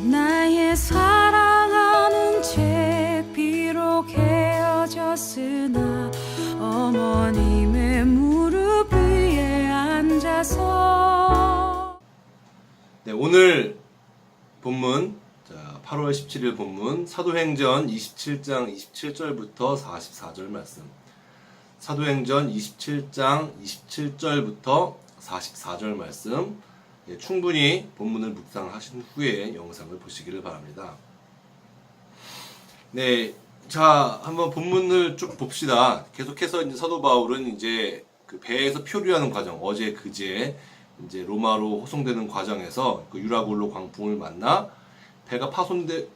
나의 사랑하는 죄 비록 헤어졌으나 어머님의 무릎 위에 앉아서. 네, 오늘 본문 8월 17일 본문 사도행전 27장 27절부터 44절 말씀. 사도행전 27장 27절부터 44절 말씀. 충분히 본문을 묵상하신 후에 영상을 보시기를 바랍니다. 네, 자, 한번 본문을 쭉 봅시다. 계속해서 이제 사도 바울은 이제 그 배에서 표류하는 과정, 어제 그제 이제 로마로 호송되는 과정에서 그 유라굴로 광풍을 만나 배가 이제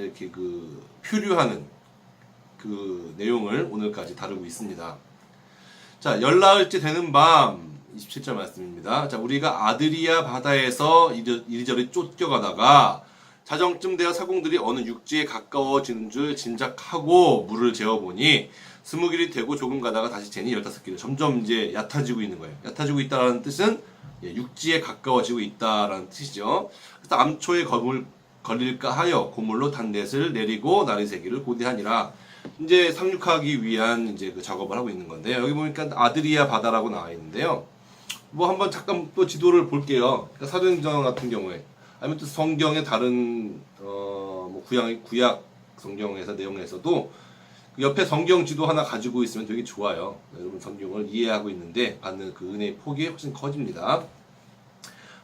이렇게 그 표류하는 그 내용을 오늘까지 다루고 있습니다. 자, 열나흘째 되는 밤 27절 말씀입니다. 자, 우리가 아드리아 바다에서 이리저리 쫓겨가다가 자정쯤 되어 사공들이 어느 육지에 가까워지는 줄 짐작하고 물을 재어보니 20길이 되고 조금 가다가 다시 재니 15길을 점점 이제 얕아지고 있는 거예요. 얕아지고 있다라는 뜻은 육지에 가까워지고 있다라는 뜻이죠. 그래서 암초에 걸릴까 하여 고물로 단넷을 내리고 나리새기를 고대하니라. 이제 상륙하기 위한 이제 그 작업을 하고 있는 건데요. 여기 보니까 아드리아 바다라고 나와 있는데요. 뭐 한번 잠깐 또 지도를 볼게요. 그러니까 사도행전 같은 경우에 아니면 또 성경의 다른 뭐 구약 성경에서 내용에서도 옆에 성경 지도 하나 가지고 있으면 되게 좋아요. 여러분 성경을 이해하고 있는데 받는 그 은혜의 폭이 훨씬 커집니다.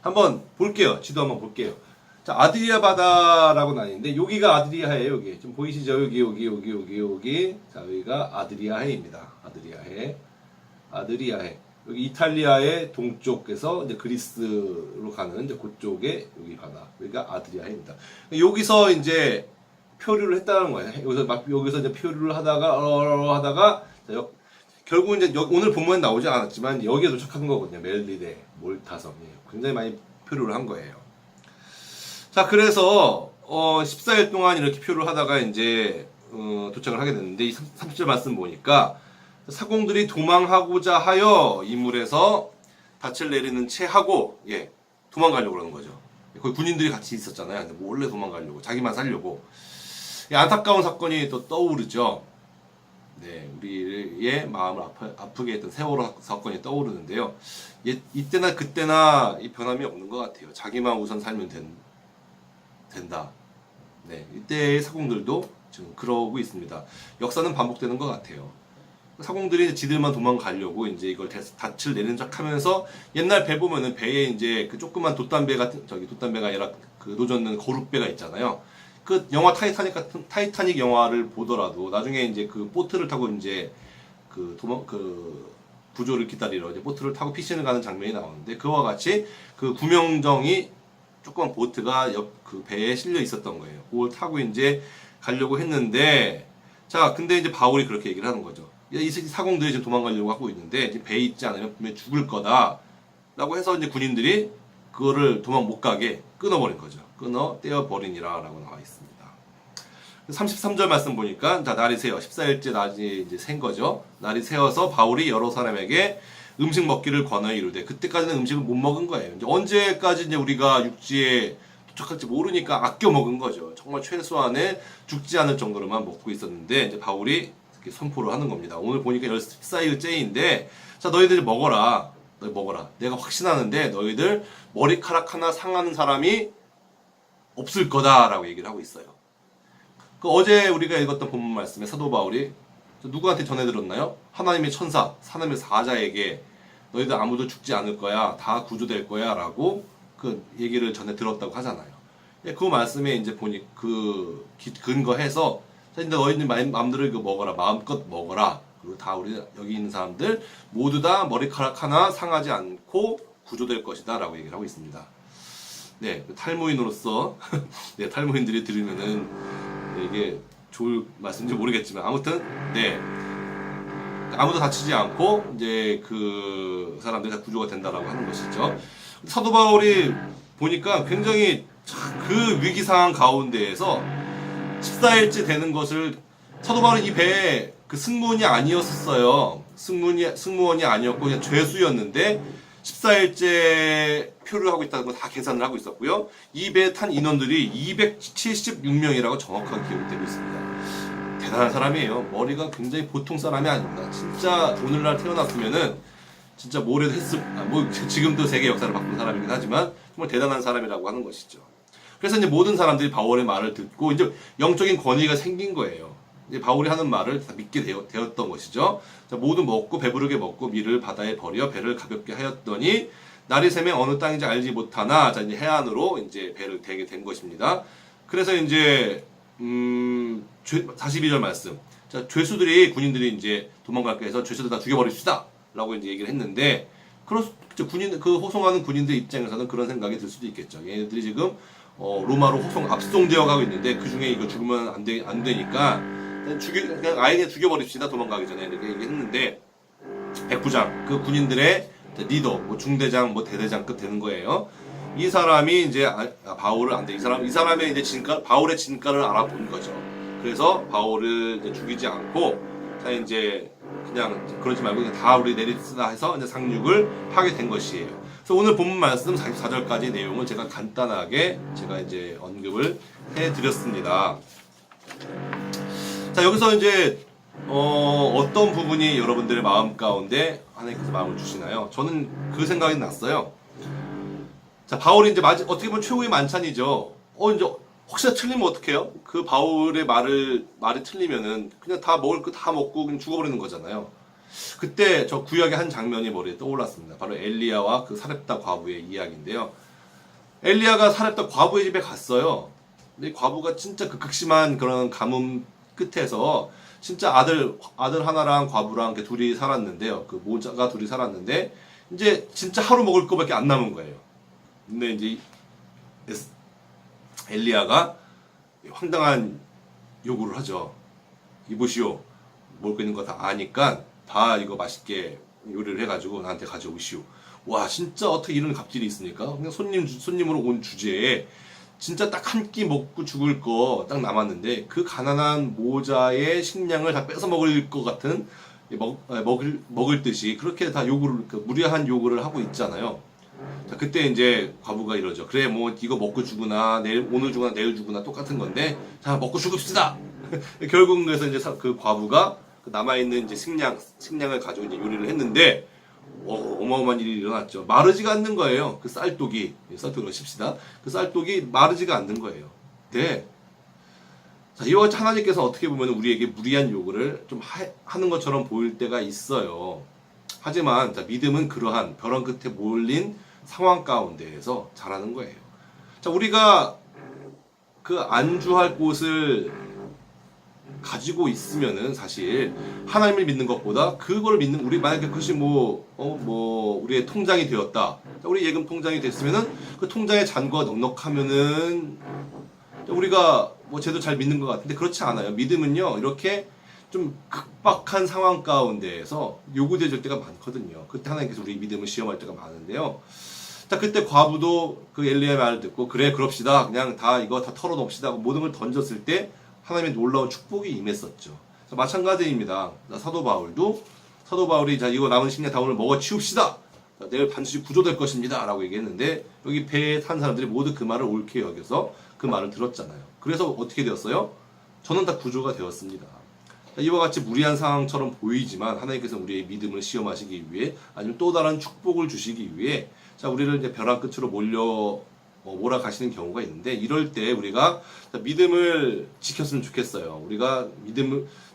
한번 볼게요. 지도 한번 볼게요. 자, 아드리아 바다라고 나뉘는데 여기가 아드리아해예요. 여기 좀 보이시죠? 여기. 자, 여기가 아드리아해입니다. 아드리아해. 여기 이탈리아의 동쪽에서 이제 그리스로 가는 이제 그쪽에 여기 바다. 여기가 아드리아해입니다. 여기서 이제 표류를 했다는 거예요. 여기서 이제 표류를 하다가 자, 결국 이제 오늘 본문에 나오지 않았지만 여기에 도착한 거거든요. 멜리데, 몰타섬. 굉장히 많이 표류를 한 거예요. 자, 그래서 14일 동안 이렇게 표류를 하다가 이제 도착을 하게 됐는데 이 30절 말씀 보니까 사공들이 도망하고자 하여 이물에서 닻을 내리는 채 하고 도망가려고 그러는 거죠. 거기 군인들이 같이 있었잖아요. 근데 몰래 도망가려고, 자기만 살려고. 안타까운 사건이 또 떠오르죠. 네, 우리의 마음을 아프게 했던 세월호 사건이 떠오르는데요. 이때나 그때나 이 변함이 없는 것 같아요. 자기만 우선 살면 된다. 네, 이때의 사공들도 지금 그러고 있습니다. 역사는 반복되는 것 같아요. 사공들이 지들만 도망가려고 이제 이걸 닻을 내는 척 하면서 옛날 배 보면은 배에 이제 그 조그만 돛담배 같은, 돛담배가 아니라 그 노젓는 거룻배가 있잖아요. 그 영화 타이타닉 영화를 보더라도 나중에 이제 그 보트를 타고 이제 그 구조를 기다리러 이제 보트를 타고 피신을 가는 장면이 나오는데 그와 같이 그 구명정이 조그만 보트가 그 배에 실려 있었던 거예요. 그걸 타고 이제 가려고 했는데 자, 근데 이제 바울이 그렇게 얘기를 하는 거죠. 이 사공들이 지금 도망가려고 하고 있는데 이제 배에 있지 않으면 분명히 죽을 거다. 라고 해서 이제 군인들이 그거를 도망 못 가게 끊어버린 거죠. 떼어버리니라 라고 나와 있습니다. 33절 말씀 보니까 자, 날이 새어 14일째 날이 이제 샌 거죠. 날이 새어서 바울이 여러 사람에게 음식 먹기를 권하여 이르되 그때까지는 음식을 못 먹은 거예요. 이제 언제까지 이제 우리가 육지에 도착할지 모르니까 아껴 먹은 거죠. 정말 최소한의 죽지 않을 정도로만 먹고 있었는데 이제 바울이 이렇게 선포를 하는 겁니다. 오늘 보니까 14일째인데 자, 너희들 먹어라. 내가 확신하는데 너희들 머리카락 하나 상하는 사람이 없을 거다라고 얘기를 하고 있어요. 그 어제 우리가 읽었던 본문 말씀에 사도 바울이 누구한테 전해 들었나요? 하나님의 천사, 하나님의 사자에게 너희들 아무도 죽지 않을 거야, 다 구조될 거야 라고 그 얘기를 전해 들었다고 하잖아요. 그 말씀에 이제 보니 그 근거해서 이제 너희들 마음대로 이거 먹어라, 마음껏 먹어라. 그리고 다 우리 여기 있는 사람들 모두 다 머리카락 하나 상하지 않고 구조될 것이다 라고 얘기를 하고 있습니다. 네, 탈모인으로서 네, 탈모인들이 들으면은 이게 좋을 말씀인지 모르겠지만 아무튼 네, 아무도 다치지 않고 이제 그 사람들이 다 구조가 된다라고 하는 것이죠. 사도 바울이 보니까 굉장히 그 위기 상황 가운데에서 14일째 되는 것을 사도 바울은 이 배에 그 승무원이 아니었었어요. 승무원이 아니었고 그냥 죄수였는데 14일째 표를 하고 있다는 거 다 계산을 하고 있었고요. 이 배에 탄 인원들이 276명이라고 정확하게 기록이 되고 있습니다. 대단한 사람이에요. 머리가 굉장히 보통 사람이 아닙니다. 진짜 오늘날 태어났으면은 진짜 뭐래도 뭐 지금도 세계 역사를 바꾼 사람이긴 하지만 정말 대단한 사람이라고 하는 것이죠. 그래서 이제 모든 사람들이 바울의 말을 듣고 이제 영적인 권위가 생긴 거예요. 이제 바울이 하는 말을 다 믿게 되었던 것이죠. 자, 모두 먹고 배부르게 먹고 밀을 바다에 버려 배를 가볍게 하였더니 날이 새매 어느 땅인지 알지 못하나 자 이제 해안으로 이제 배를 대게 된 것입니다. 그래서 이제 42절 말씀. 자, 죄수들이 군인들이 이제 도망갈까 해서 죄수들 다 죽여버립시다. 라고 이제 얘기를 했는데 군인 그 호송하는 군인들 입장에서는 그런 생각이 들 수도 있겠죠. 얘네들이 지금 로마로 압송되어 가고 있는데 그 중에 이거 죽으면 안 되니까 그냥 아예 죽여버립시다 도망가기 전에 이렇게 얘기했는데 백부장 그 군인들의 리더 뭐 중대장 뭐 대대장급 되는 거예요. 이 사람이 이제 바울을 안 돼. 이 사람의 이제 바울의 진가를 알아본 거죠. 그래서 바울을 이제 죽이지 않고 자 이제 그냥 그러지 말고 그냥 다 우리 내립시다 해서 이제 상륙을 하게 된 것이에요. 그래서 오늘 본문 말씀 44절까지 내용을 제가 간단하게 제가 이제 언급을 해드렸습니다. 자 여기서 이제 어떤 부분이 여러분들의 마음 가운데 하나님께서 마음을 주시나요? 저는 그 생각이 났어요. 자 바울이 이제 어떻게 보면 최후의 만찬이죠. 이제 혹시나 틀리면 어떡해요? 그 바울의 말이 틀리면은 그냥 다 먹을 거 다 먹고 그냥 죽어버리는 거잖아요. 그때 저 구약의 한 장면이 머리에 떠올랐습니다. 바로 엘리야와 그 사렙다 과부의 이야기인데요. 엘리야가 사렙다 과부의 집에 갔어요. 근데 과부가 진짜 그 극심한 그런 가뭄 끝에서 진짜 아들 하나랑 과부랑 이렇게 둘이 살았는데요. 그 모자가 둘이 살았는데 이제 진짜 하루 먹을 거밖에 안 남은 거예요. 근데 이제 엘리야가 황당한 요구를 하죠. 이보시오. 먹을 거 있는 거 다 아니까 다 이거 맛있게 요리를 해가지고 나한테 가져오시오. 와 진짜 어떻게 이런 갑질이 있습니까? 그냥 손님으로 온 주제에 진짜 딱 한 끼 먹고 죽을 거 딱 남았는데 그 가난한 모자의 식량을 다 뺏어 먹을 것 같은 먹을 듯이 그렇게 다 무리한 요구를 하고 있잖아요. 자, 그때 이제 과부가 이러죠. 그래, 뭐, 이거 먹고 죽으나, 오늘 죽으나, 내일 죽으나 똑같은 건데, 자, 먹고 죽읍시다! 결국은 그래서 이제 그 과부가 남아있는 이제 식량을 가지고 이제 요리를 했는데, 어마어마한 일이 일어났죠. 마르지가 않는 거예요. 그 쌀독으로 칩시다. 그 쌀독이 마르지가 않는 거예요. 네. 자, 이와 같이 하나님께서 어떻게 보면 우리에게 무리한 요구를 좀 하는 것처럼 보일 때가 있어요. 하지만 자, 믿음은 그러한 벼랑 끝에 몰린 상황 가운데에서 자라는 거예요. 자, 우리가 그 안주할 곳을 가지고 있으면은 사실 하나님을 믿는 것보다 그걸 믿는 우리 만약에 그것이 우리의 통장이 되었다. 자, 우리 예금 통장이 됐으면은 그 통장의 잔고가 넉넉하면은 우리가 제대로 잘 믿는 것 같은데 그렇지 않아요. 믿음은요 이렇게 좀 급박한 상황 가운데에서 요구되어질 때가 많거든요. 그때 하나님께서 우리 믿음을 시험할 때가 많은데요. 자, 그때 과부도 그 엘리야의 말을 듣고 그래 그럽시다. 그냥 이거 다 털어놓읍시다 하고 모든 걸 던졌을 때 하나님의 놀라운 축복이 임했었죠. 자, 마찬가지입니다. 사도 바울이 자 이거 남은 식량 다 오늘 먹어 치웁시다. 자, 내일 반드시 구조될 것입니다. 라고 얘기했는데 여기 배에 탄 사람들이 모두 그 말을 옳게 여겨서 그 말을 들었잖아요. 그래서 어떻게 되었어요? 저는 다 구조가 되었습니다. 이와 같이 무리한 상황처럼 보이지만 하나님께서 우리의 믿음을 시험하시기 위해 아니면 또 다른 축복을 주시기 위해 자 우리를 이제 벼랑 끝으로 몰아가시는 경우가 있는데 이럴 때 우리가 믿음을 지켰으면 좋겠어요. 우리가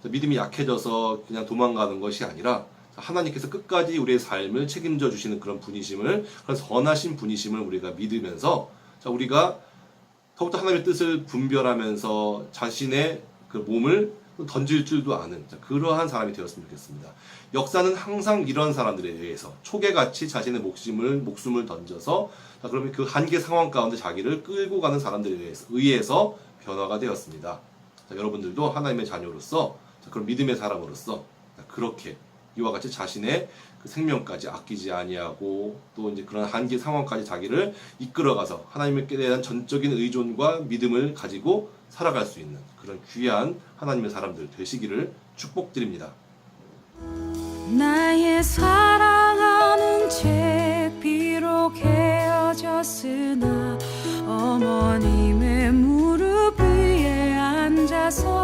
믿음이 약해져서 그냥 도망가는 것이 아니라 하나님께서 끝까지 우리의 삶을 책임져 주시는 그런 분이심을 그런 선하신 분이심을 우리가 믿으면서 자 우리가 더욱더 하나님의 뜻을 분별하면서 자신의 그 몸을 던질 줄도 아는 그러한 사람이 되었으면 좋겠습니다. 역사는 항상 이런 사람들에 의해서 초계같이 자신의 목숨을 던져서 그러면 그 한계 상황 가운데 자기를 끌고 가는 사람들에 의해서 변화가 되었습니다. 여러분들도 하나님의 자녀로서 그런 믿음의 사람으로서 그렇게 이와 같이 자신의 그 생명까지 아끼지 아니하고 또 이제 그런 한계 상황까지 자기를 이끌어가서 하나님께 대한 전적인 의존과 믿음을 가지고 살아갈 수 있는 그런 귀한 하나님의 사람들 되시기를 축복드립니다. 나의 사랑하는 책 헤어졌으나 어머님의 무릎 위에 앉아서